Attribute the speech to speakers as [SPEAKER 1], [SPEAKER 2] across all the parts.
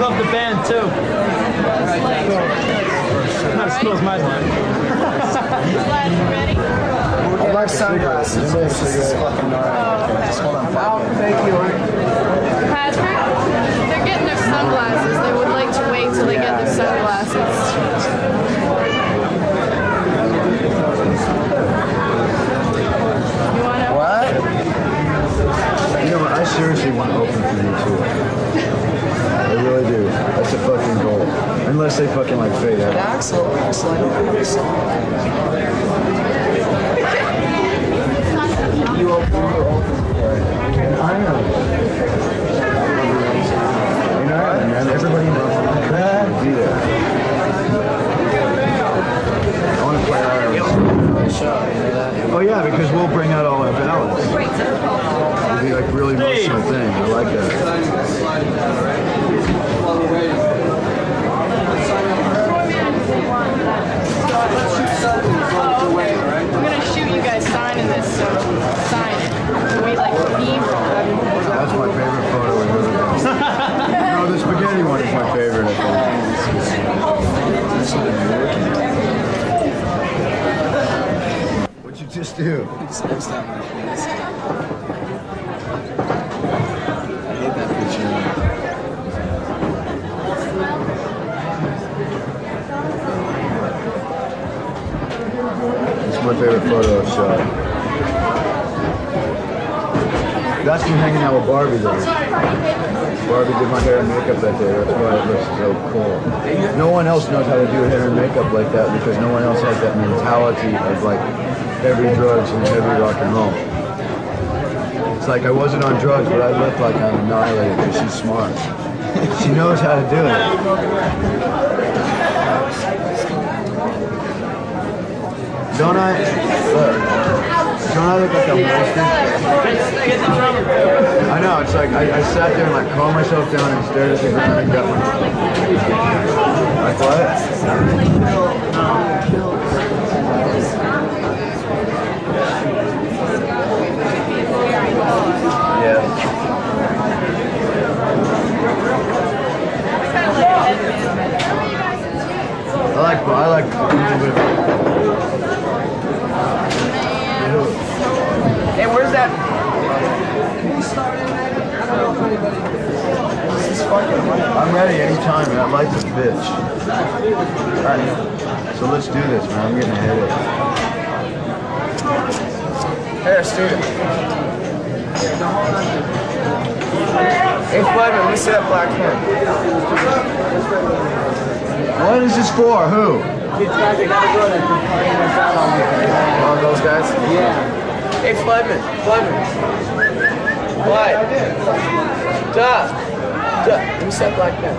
[SPEAKER 1] love the band too. Not as cool as my band.
[SPEAKER 2] Glad you ready?
[SPEAKER 3] I like sunglasses. This is fucking gnarly. Okay, just hold on. Thank you.
[SPEAKER 2] Patrick, they're getting their sunglasses. They would like to wait till they get their sunglasses. You wanna?
[SPEAKER 3] What? You know what? I seriously want to open for you too. I really do. That's a fucking goal. Unless they fucking like fade out.
[SPEAKER 4] Axel.
[SPEAKER 3] You open. I know. You know, man, everybody knows I'm be there. I want to play ours. Oh yeah, because we'll bring out all our ballads. It'll be like really emotional thing. I like that.
[SPEAKER 2] Oh, okay. I'm gonna shoot you guys signing this, so sign it. We like B-roll.
[SPEAKER 3] That's my favorite photo we've ever done. No, the spaghetti one is my favorite, I think. What'd you just do? I hate that picture. It's my favorite photo I've shot. That's me hanging out with Barbie there. Barbie did my hair and makeup that day. That's why it looks so cool. No one else knows how to do hair and makeup like that because no one else has that mentality of like heavy drugs and heavy rock and roll. It's like I wasn't on drugs, but I look like I'm annihilated because she's smart. She knows how to do it. Don't I? Look. Don't I look like I'm wasted? I know, it's like I sat there and like calmed myself down and stared at the ground and got my... Like what? Yeah. I like a little bit.
[SPEAKER 4] Hey, where's that?
[SPEAKER 3] I'm ready anytime, man. I like this bitch. Alright, so let's do this, man. I'm getting ahead of it.
[SPEAKER 4] Hey, student. Hey, Flavor, let me see that black pen.
[SPEAKER 3] What is this for? Who?
[SPEAKER 4] Oh, those guys? Yeah. Hey, Fledman. What? Duh. Let me see that black pen.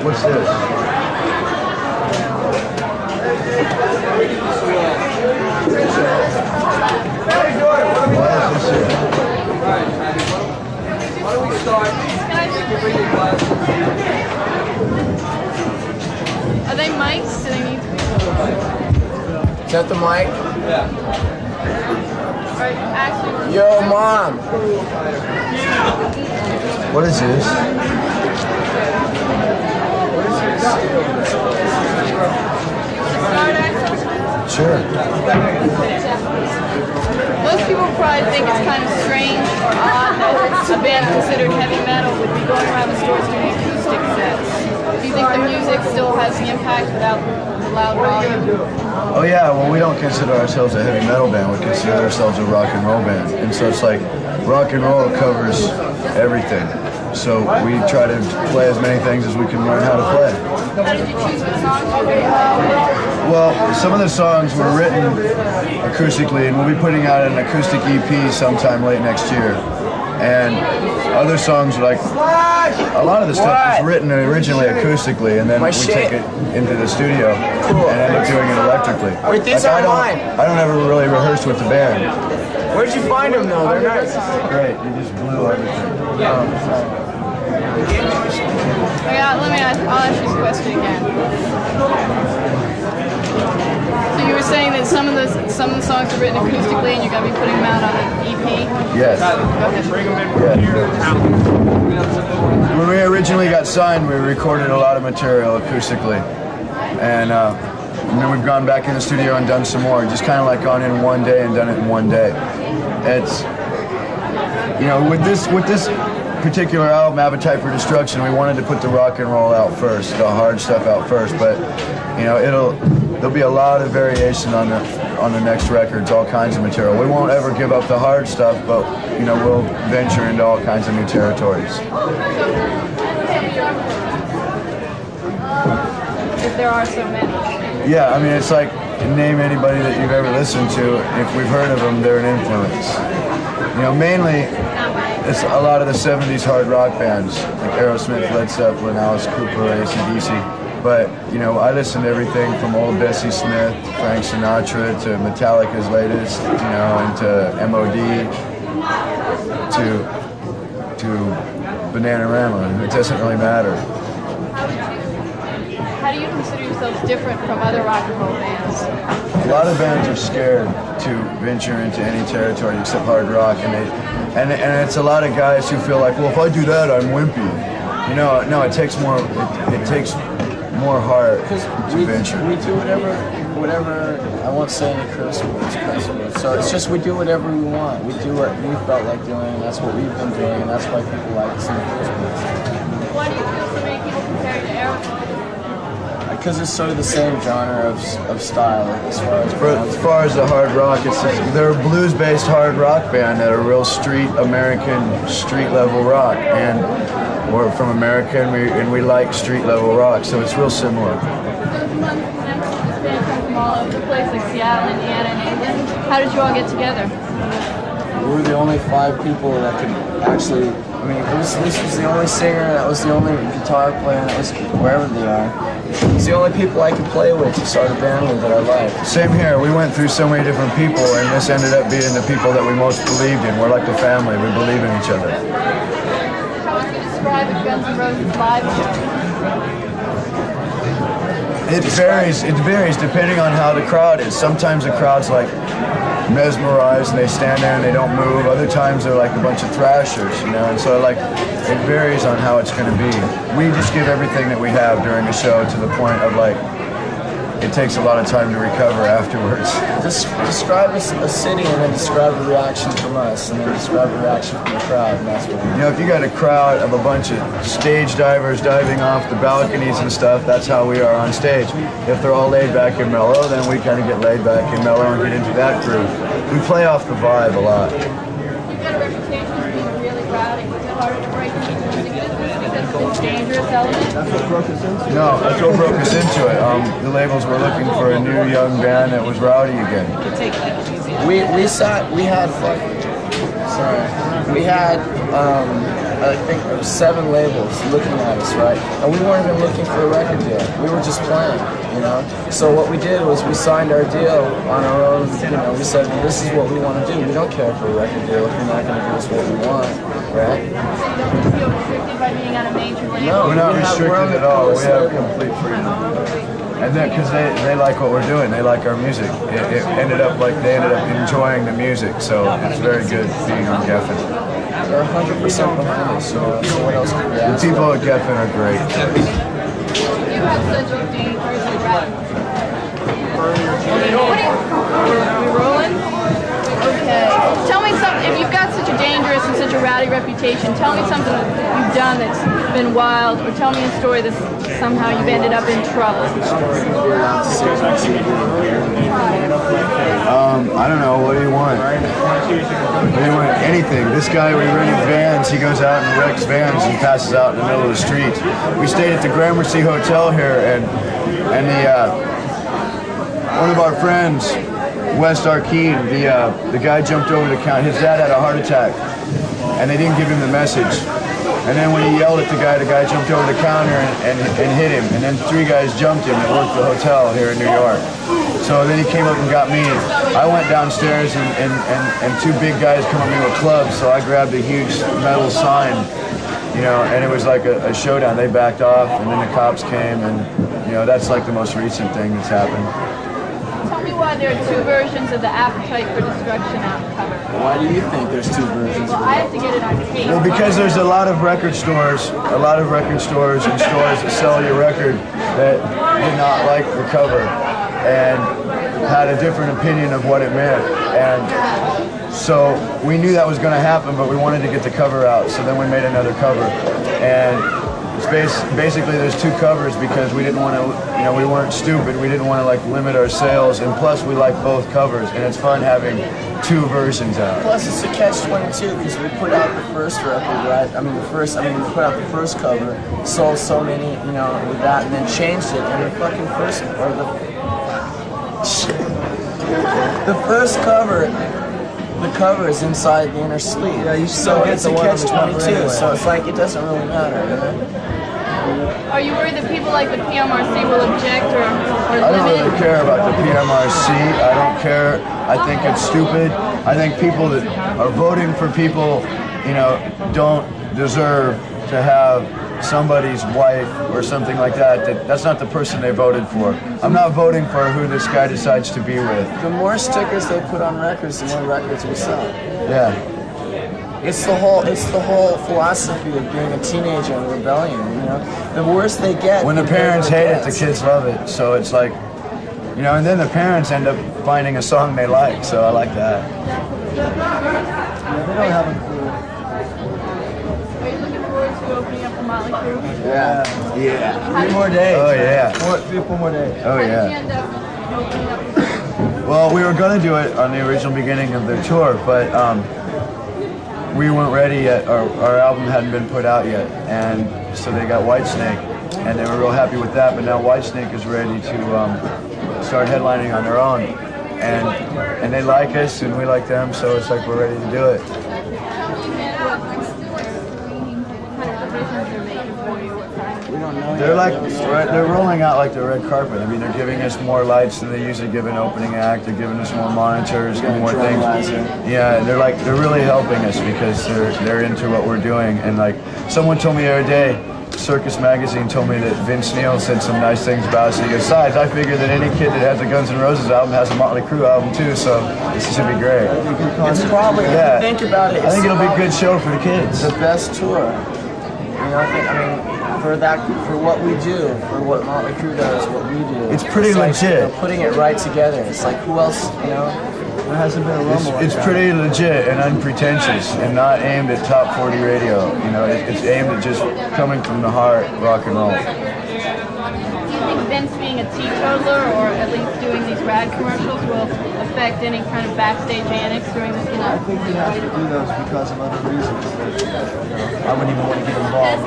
[SPEAKER 3] What's this? What is this here?
[SPEAKER 4] Why don't we start?
[SPEAKER 2] Are they mics? Do they need to be?
[SPEAKER 4] Is that the mic?
[SPEAKER 2] Yeah. Actually,
[SPEAKER 4] Yo, Mom.
[SPEAKER 3] What is this? Sure.
[SPEAKER 2] most people probably think it's kind of strange or odd that a band considered heavy metal would be going around the stores doing acoustic sets. Do you think the music still has the impact without the loud volume?
[SPEAKER 3] Oh yeah, well we don't consider ourselves a heavy metal band, we consider ourselves a rock and roll band. And so it's like, rock and roll covers everything. So we try to play as many things as we can learn how to play.
[SPEAKER 2] How did you choose what songs you were
[SPEAKER 3] Well, some of the songs were written acoustically, and we'll be putting out an acoustic EP sometime late next year. And other songs, like a lot of the stuff was written originally acoustically, and then we take it into the studio and end up doing it electrically.
[SPEAKER 4] Wait, these are mine.
[SPEAKER 3] I don't ever really rehearse with the band.
[SPEAKER 4] Where'd you find them though? They're nice.
[SPEAKER 3] Great, you just blew everything.
[SPEAKER 2] I'll ask you this question again. some of the songs are written acoustically and you're going to be putting them out on an EP?
[SPEAKER 3] Yes. When we originally got signed, we recorded a lot of material acoustically. And then we've gone back in the studio and done some more. Just kind of like gone in one day and done it in one day. It's, you know, with this particular album, Appetite for Destruction, we wanted to put the rock and roll out first, the hard stuff out first. But you know, there'll be a lot of variation on the next records, all kinds of material. We won't ever give up the hard stuff, but you know, we'll venture into all kinds of new territories.
[SPEAKER 2] If there are so many.
[SPEAKER 3] Yeah, I mean, it's like, name anybody that you've ever listened to. If we've heard of them, they're an influence. You know, mainly, it's a lot of the 70s hard rock bands, like Aerosmith, Led Zeppelin, Alice Cooper, AC/DC. But, you know, I listen to everything from old Bessie Smith, Frank Sinatra, to Metallica's latest, you know, and to M.O.D., to Bananarama. It doesn't really matter.
[SPEAKER 2] How do you consider yourselves different from other rock and roll bands?
[SPEAKER 3] A lot of bands are scared to venture into any territory except hard rock, and it's a lot of guys who feel like, well, if I do that, I'm wimpy. You know, no, it takes more heart to venture.
[SPEAKER 4] We do whatever. I won't say any curse words. So it's just we do whatever we want. We do what we felt like doing, and that's what we've been doing, and that's why people like us in the first place.
[SPEAKER 2] Why do you feel so many people compare you to Aerosmith?
[SPEAKER 4] Because it's sort of the same genre of style as
[SPEAKER 3] far as the hard rock, they're a blues-based hard rock band that are real American street level rock, and we're from America and we like street level rock, so it's real similar.
[SPEAKER 2] This band comes from all over the place, like Seattle, Indiana, and England. How did you all get together?
[SPEAKER 4] We were the only 5 people that could actually. I mean, this was the only singer, that was the only guitar player, that was wherever they are. It's the only people I could play with to start a band with that I liked.
[SPEAKER 3] Same here. We went through so many different people, and this ended up being the people that we most believed in. We're like the family. We believe in each other.
[SPEAKER 2] How would you describe a Guns N' Roses live show?
[SPEAKER 3] It varies depending on how the crowd is. Sometimes the crowd's like mesmerized and they stand there and they don't move. Other times they're like a bunch of thrashers, you know, and so like it varies on how it's going to be. We just give everything that we have during the show to the point of like it takes a lot of time to recover afterwards.
[SPEAKER 4] Describe a city and then describe a reaction from us and then describe a reaction from the crowd, and that's what we do.
[SPEAKER 3] You know, if you got a crowd of a bunch of stage divers diving off the balconies and stuff, that's how we are on stage. If they're all laid back and mellow, then we kind of get laid back and mellow and get into that groove. We play off the vibe a lot.
[SPEAKER 2] You've got a reputation for being really rowdy. Is it harder to break into the music business because it's a dangerous element?
[SPEAKER 3] No, that's what broke us into it. The labels were looking for a new young band that was rowdy again.
[SPEAKER 4] I think there were 7 labels looking at us, right? And we weren't even looking for a record deal. We were just playing, you know? So what we did was we signed our deal on our own, you know, we said, well, this is what we want to do. We don't care for a record deal if you're not going to give us what we want, right?
[SPEAKER 2] So you don't feel restricted by being on a major label?
[SPEAKER 4] No,
[SPEAKER 3] we're not restricted at all. We have complete freedom. And then, because they like what we're doing, they like our music. It ended up like they ended up enjoying the music, so it's very good being on Geffen.
[SPEAKER 4] They're 100% behind us, so what else could we
[SPEAKER 3] The
[SPEAKER 4] ask?
[SPEAKER 3] people at Geffen are great.
[SPEAKER 2] You have such a dangerous rap. Are we rolling? Okay. Tell me something. If you've got such a dangerous and such a rowdy reputation, tell me something you've done that's been wild, or tell me a story that somehow you've ended up in trouble.
[SPEAKER 3] I don't know. What do you want? What do you want? Anything. This guy, we rented vans. He goes out and wrecks vans and passes out in the middle of the street. We stayed at the Gramercy Hotel here, and one of our friends, West Arkeen, the guy jumped over the counter. His dad had a heart attack, and they didn't give him the message. And then when he yelled at the guy jumped over the counter and hit him. And then 3 guys jumped him that worked the hotel here in New York. So then he came up and got me. I went downstairs and 2 big guys come at me with clubs. So I grabbed a huge metal sign, you know, and it was like a showdown. They backed off, and then the cops came, and you know, that's like the most recent thing that's happened.
[SPEAKER 2] Tell me why there are two versions of the Appetite for Destruction cover.
[SPEAKER 4] Why do you think there's two versions?
[SPEAKER 2] Well, I have to get it on tape.
[SPEAKER 3] Well, because there's a lot of record stores and stores that sell your record that did not like the cover and had a different opinion of what it meant. And so we knew that was going to happen, but we wanted to get the cover out. So then we made another cover. And it's basically there's two covers because we didn't want to, we weren't stupid. We didn't want to like limit our sales. And plus we like both covers. And it's fun having two versions out.
[SPEAKER 4] Plus it's a catch-22 because we put out the first record, right? We put out the first cover, sold so many, with that, and then changed it. And the fucking first, or the first cover, the cover is inside the inner sleeve. Yeah, you so it's a catch-22. Anyway. So it's like it doesn't really matter.
[SPEAKER 2] Are you worried that people like the PMRC will object or
[SPEAKER 3] I don't really care about the PMRC. I don't care. I think it's stupid. I think people that are voting for people, don't deserve to have somebody's wife or something like that. That's not the person they voted for. I'm not voting for who this guy decides to be with.
[SPEAKER 4] The more stickers they put on records, the more records we sell.
[SPEAKER 3] Yeah.
[SPEAKER 4] It's the whole philosophy of being a teenager in rebellion, The worse they get.
[SPEAKER 3] When the parents hate it, the kids love it. So it's like, and then the parents end up finding a song they like. So I like that.
[SPEAKER 5] They don't have a clue.
[SPEAKER 2] Are you looking forward to opening up the Motley Crue?
[SPEAKER 3] Yeah.
[SPEAKER 5] 3 more days.
[SPEAKER 3] Oh yeah.
[SPEAKER 5] 4 more days.
[SPEAKER 3] Oh
[SPEAKER 2] How did you
[SPEAKER 3] yeah.
[SPEAKER 2] end up opening up?
[SPEAKER 3] Well, we were going to do it on the original beginning of their tour, but we weren't ready yet. Our album hadn't been put out yet, and so they got Whitesnake, and they were real happy with that. But now Whitesnake is ready to start headlining on their own, and they like us and we like them, so it's like we're ready to do it.
[SPEAKER 4] We don't know.
[SPEAKER 3] They're rolling out like the red carpet. They're giving us more lights than they usually give an opening act. They're giving us more monitors and more things. Yeah, they're really helping us because they're into what we're doing. And like someone told me the other day, Circus Magazine told me that Vince Neil said some nice things about us. He goes, "Besides, I figure that any kid that has a Guns N' Roses album has a Motley Crue album too, so this should be great."
[SPEAKER 4] It's probably, if you think about it,
[SPEAKER 3] I think it'll be a good show for the kids.
[SPEAKER 4] The best tour. For what we do, for what Motley Crue does, what we do.
[SPEAKER 3] It's pretty
[SPEAKER 4] like,
[SPEAKER 3] legit.
[SPEAKER 4] Putting it right together. It's like, who else,
[SPEAKER 5] There hasn't been a rumble.
[SPEAKER 3] It's pretty legit and unpretentious and not aimed at top 40 radio. It's aimed at just coming from the heart, rock and roll.
[SPEAKER 2] Do you think Vince being a teetotaler or at least doing these rad commercials will affect any kind of backstage antics during this
[SPEAKER 5] I think you have to do those because of other reasons. I wouldn't even want to get involved.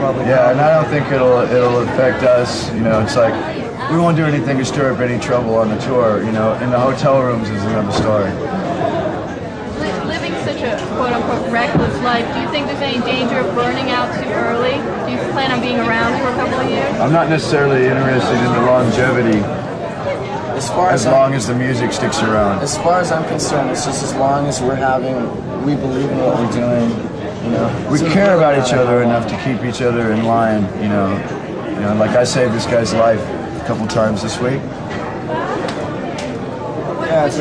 [SPEAKER 5] Probably.
[SPEAKER 3] Yeah, and I don't think it'll affect us. It's like we won't do anything to stir up any trouble on the tour. In the hotel rooms is another story.
[SPEAKER 2] Living such a quote-unquote reckless life, do you think there's any danger of burning out too early? Do you plan on being around for a couple of years?
[SPEAKER 3] I'm not necessarily interested in the longevity as long as the music sticks around.
[SPEAKER 4] As far as I'm concerned, it's just as long as we believe in what we're doing.
[SPEAKER 3] We care about each other enough to keep each other in line. Like I saved this guy's life a couple times this week.
[SPEAKER 5] Yeah, it's